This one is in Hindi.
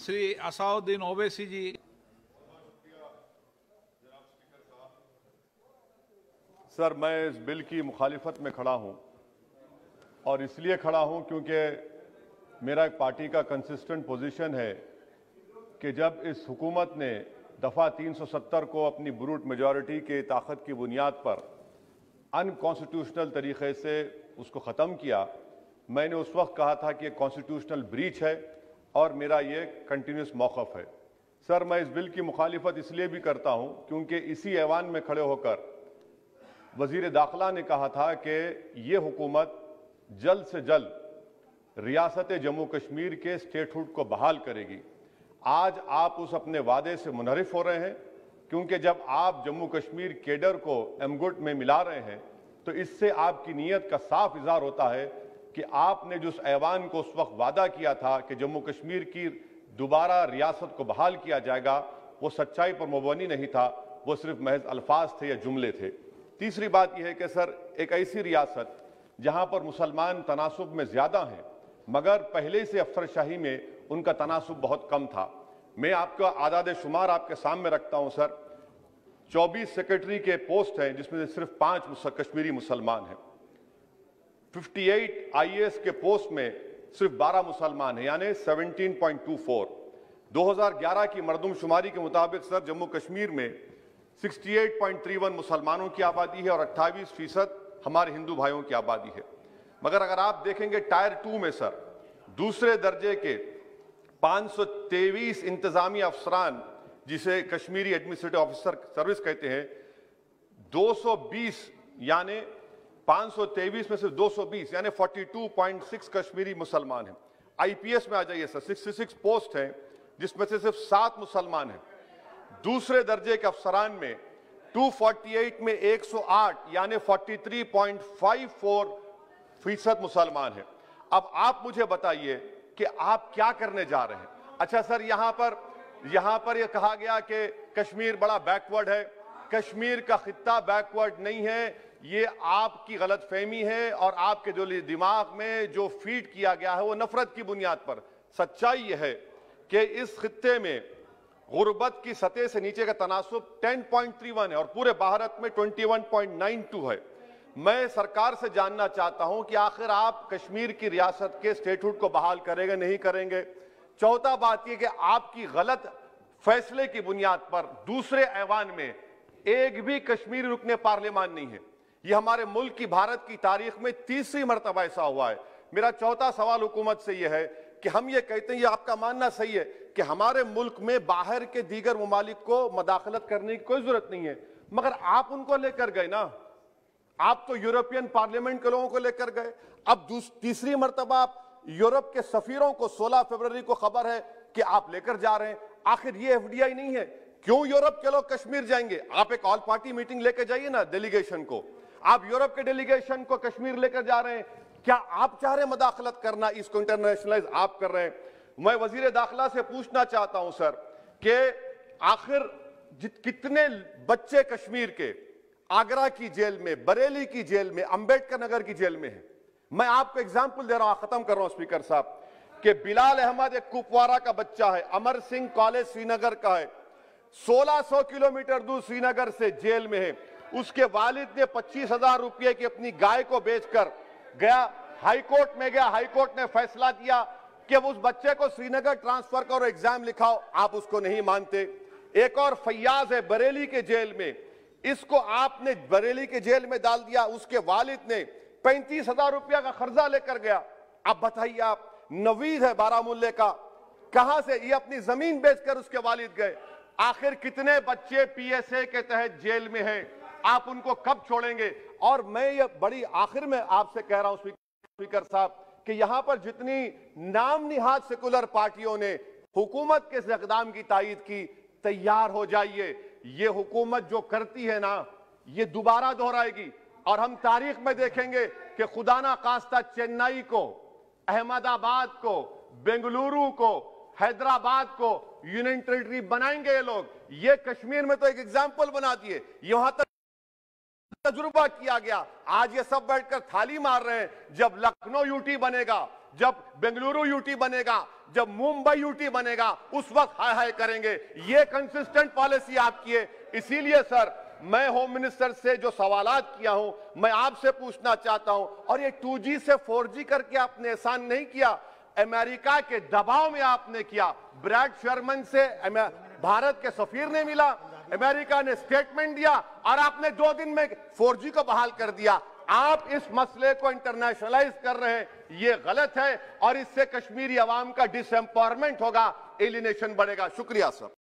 श्री असाउद्दीन ओवैसी जी। सर, मैं इस बिल की मुखालिफत में खड़ा हूं और इसलिए खड़ा हूं क्योंकि मेरा एक पार्टी का कंसिस्टेंट पोजीशन है कि जब इस हुकूमत ने दफ़ा 370 को अपनी ब्रूट मेजॉरिटी के ताकत की बुनियाद पर अनकॉन्स्टिट्यूशनल तरीके से उसको ख़त्म किया, मैंने उस वक्त कहा था कि कॉन्स्टिट्यूशनल ब्रीच है और मेरा ये कंटिन्यूस मौक़िफ़ है। सर, मैं इस बिल की मुखालिफत इसलिए भी करता हूं क्योंकि इसी ऐवान में खड़े होकर वज़ीर दाखिला ने कहा था कि ये हुकूमत जल्द से जल्द रियासत जम्मू कश्मीर के स्टेटहुड को बहाल करेगी। आज आप उस अपने वादे से मुनहरिफ हो रहे हैं क्योंकि जब आप जम्मू कश्मीर केडर को एमगुट में मिला रहे हैं तो इससे आपकी नीयत का साफ इज़हार होता है कि आपने जो उस ऐवान को उस वक्त वादा किया था कि जम्मू कश्मीर की दोबारा रियासत को बहाल किया जाएगा, वो सच्चाई पर मुबनी नहीं था, वो सिर्फ महज अल्फाज थे या जुमले थे। तीसरी बात यह है कि सर, एक ऐसी रियासत जहां पर मुसलमान तनासुब में ज्यादा हैं मगर पहले से अफसरशाही में उनका तनासुब बहुत कम था। मैं आपका आदाद शुमार आपके सामने रखता हूं सर। 24 सेक्रेटरी के पोस्ट हैं जिसमें से सिर्फ 5 कश्मीरी मुसलमान हैं। 58 IAS के पोस्ट में सिर्फ 12 मुसलमान हैं, यानी 17.24। 2011 की मरदमशुमारी के मुताबिक सर जम्मू कश्मीर में 68.31 मुसलमानों की आबादी है और 28% हमारे हिंदू भाइयों की आबादी है। मगर अगर आप देखेंगे टायर 2 में सर दूसरे दर्जे के 523 इंतजामी अफसरान, जिसे कश्मीरी एडमिनिस्ट्रेटिव ऑफिसर सर्विस कहते हैं, 220 यानी 523 में सिर्फ 220 यानी 42.6 कश्मीरी मुसलमान हैं। IPS में आ जाइए सर, 66 पोस्ट हैं जिसमें से सिर्फ 7 मुसलमान हैं। दूसरे दर्जे के अफसरान में 248 में 108 यानी 43.54% मुसलमान हैं। अब आप मुझे बताइए कि आप क्या करने जा रहे हैं। अच्छा सर, यहां पर यह कहा गया कि कश्मीर बड़ा बैकवर्ड है। कश्मीर का खित्ता बैकवर्ड नहीं है, ये आपकी गलतफहमी है और आपके जो दिमाग में जो फीड किया गया है वो नफरत की बुनियाद पर। सच्चाई यह है कि इस खित्ते में गुर्बत की सतह से नीचे का तनासुब 10.31 है और पूरे भारत में 21.92 है। मैं सरकार से जानना चाहता हूं कि आखिर आप कश्मीर की रियासत के स्टेटहुड को बहाल करेंगे, नहीं करेंगे। चौथा बात यह कि आपकी गलत फैसले की बुनियाद पर दूसरे ऐवान में एक भी कश्मीरी रुकने पार्लियामान नहीं है। यह हमारे मुल्क की, भारत की तारीख में तीसरी मरतबा ऐसा हुआ है। मेरा चौथा सवाल हुकूमत से यह है कि हम ये कहते हैं, ये आपका मानना सही है कि हमारे मुल्क में बाहर के दीगर ममालिक को मदाखलत करने की कोई जरूरत नहीं है, मगर आप उनको लेकर गए ना। आप तो यूरोपियन पार्लियामेंट के लोगों को लेकर गए। अब तीसरी मरतबा आप यूरोप के सफीरों को 16 फरवरी को खबर है कि आप लेकर जा रहे हैं। आखिर ये FDI नहीं है, क्यों यूरोप के लोग कश्मीर जाएंगे? आप एक ऑल पार्टी मीटिंग लेकर जाइए ना डेलीगेशन को। आप यूरोप के डेलीगेशन को कश्मीर लेकर जा रहे हैं, क्या आप चाह रहे हैं मदाखलत करना? इसको इंटरनेशनलाइज आप कर रहे हैं। मैं वजीर दाखिला से पूछना चाहता हूं सर कि आखिर कितने बच्चे कश्मीर के आगरा की जेल में, बरेली की जेल में, अंबेडकर नगर की जेल में हैं? मैं आपको एग्जाम्पल दे रहा हूं, खत्म कर रहा हूं स्पीकर साहब, कि बिलाल अहमद एक कुपवारा का बच्चा है, अमर सिंह कॉलेज श्रीनगर का है, 1600 किलोमीटर दूर श्रीनगर से जेल में है। उसके वालिद ने 25,000 रुपये की अपनी गाय को बेचकर गया, हाईकोर्ट में गया, हाईकोर्ट ने फैसला दिया कि उस बच्चे को श्रीनगर ट्रांसफर करो, एग्जाम लिखाओ। आप उसको नहीं मानते। एक और फैयाज है बरेली के जेल में, इसको आपने बरेली के जेल में डाल दिया। उसके वालिद ने 35,000 रुपया का कर्जा लेकर गया। अब बताइए आप, नवीद है बारामुल्ले का, कहां से ये अपनी जमीन बेचकर उसके वालिद गए। आखिर कितने बच्चे PSA के तहत जेल में हैं? आप उनको कब छोड़ेंगे? और मैं ये बड़ी आखिर में आपसे कह रहा हूं स्पीकर साहब कि यहां पर जितनी नाम निहाद सेकुलर पार्टियों ने हुकूमत के इस इक़दाम की तायीद की, तैयार हो जाइए। ये हुकूमत जो करती है ना, ये दोबारा दोहराएगी और हम तारीख में देखेंगे कि खुदा ना खास्ता चेन्नई को, अहमदाबाद को, बेंगलुरु को, हैदराबाद को यूनियन टेरिटरी बनाएंगे ये लोग। ये कश्मीर में तो एक एग्जाम्पल बना दिए, यहां तक तजुर्बा किया गया। आज ये सब बैठकर थाली मार रहे हैं। जब लखनऊ UT बनेगा, जब बेंगलुरु यूटी बनेगा, जब मुंबई यूटी बनेगा, उस वक्त हाय हाय करेंगे। ये कंसिस्टेंट पॉलिसी आपकी है। इसीलिए सर मैं होम मिनिस्टर से जो सवालात किया हूं, मैं आपसे पूछना चाहता हूं, और ये 2G से 4G करके आपने एहसान नहीं किया, अमेरिका के दबाव में आपने किया। ब्रैड शर्मन से भारत के सफीर ने मिला, अमेरिका ने स्टेटमेंट दिया और आपने 2 दिन में 4G को बहाल कर दिया। आप इस मसले को इंटरनेशनलाइज कर रहे हैं, ये गलत है और इससे कश्मीरी अवाम का डिसएम्पावरमेंट होगा, एलिनेशन बढ़ेगा। शुक्रिया सर।